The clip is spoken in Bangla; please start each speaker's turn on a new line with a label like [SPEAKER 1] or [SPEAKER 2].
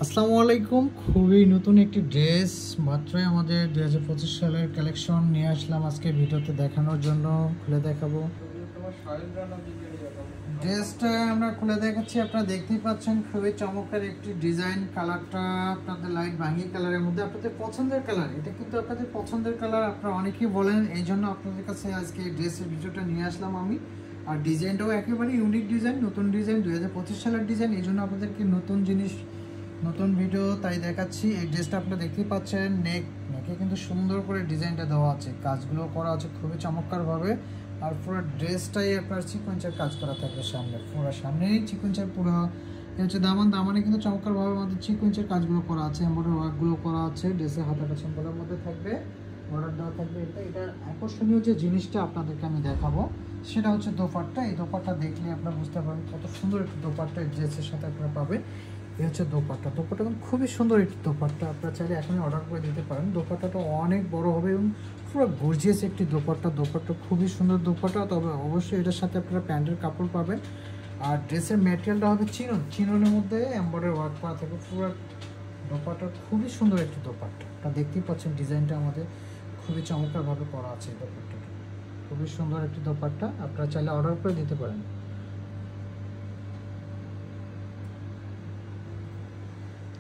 [SPEAKER 1] আসসালামু আলাইকুম। খুবই নতুন একটি ড্রেস মাত্রই আমাদের 2025 সালের কালেকশন নিয়ে আসলাম আজকে ভিডিওতে দেখানোর জন্য। খুলে দেখাবো ড্রেসটা, আমরা খুলে দেখাচ্ছি। আপনারা দেখতেই পাচ্ছেন খুবই চমৎকার একটি ডিজাইন। কালারটা আপনাদের লাইট বাঙ্গি কালারের মধ্যে, আপনাদের পছন্দের কালার। এটা কিন্তু আপনাদের পছন্দের কালার, আপনারা অনেকেই বলেন, এই জন্য আপনাদের কাছে আজকে এই ড্রেসের ভিডিওটা নিয়ে আসলাম আমি। আর ডিজাইনটাও একেবারে ইউনিক ডিজাইন, নতুন ডিজাইন, 2025 সালের ডিজাইন। এই জন্য আপনাদেরকে নতুন জিনিস, নতুন ভিডিও তাই দেখাচ্ছি। এই ড্রেসটা আপনারা দেখতেই পাচ্ছেন, নেকে কিন্তু সুন্দর করে ডিজাইনটা দেওয়া আছে, কাজগুলো করা আছে খুবই চমৎকারভাবে। আর পুরো ড্রেসটাই আপনার সিকোয়েন্সের কাজ করা থাকবে সামনে, পুরো সামনেই সিকোয়েন্সের পুরো হচ্ছে দামানে কিন্তু চমৎকারভাবে আমাদের সিকোয়েন্সের কাজগুলো করা আছে, এমব্রয়ডারি ওয়ার্কগুলো করা আছে। ড্রেসের হাতাটা সিম্পলের মধ্যে থাকবে, বর্ডার দেওয়া থাকবে। এটার আকর্ষণীয় যে জিনিসটা আপনাদেরকে আমি দেখাবো সেটা হচ্ছে দোপাট্টা। এই দোপাট্টা দেখলে আপনারা বুঝতে পারবেন কত সুন্দর একটি দোপাট্টা এই ড্রেসের সাথে আপনারা পাবেন। এই হচ্ছে দোপাট্টা কিন্তু খুবই সুন্দর একটি দোপাট্টা, আপনারা চাইলে এখনই অর্ডার করে দিতে পারেন। দোপাট্টাটা অনেক বড় হবে এবং পুরো গর্জিয়াস একটি দোপাট্টা খুবই সুন্দর দোপাট্টা। তবে অবশ্যই এটার সাথে আপনারা প্যান্টের কাপড় পাবেন। আর ড্রেসের ম্যাটেরিয়ালটা হবে চিননের মধ্যে এমব্রয়ডারি ওয়ার্ক করা থাকবে। পুরো দোপাট্টা খুবই সুন্দর একটি দোপাট্টা, আপনারা দেখতেই পাচ্ছেন ডিজাইনটা আমাদের খুবই চমৎকারভাবে করা আছে। এই দোপাট্টাটা খুবই সুন্দর একটি দোপাট্টা, আপনারা চাইলে অর্ডার করে দিতে পারেন।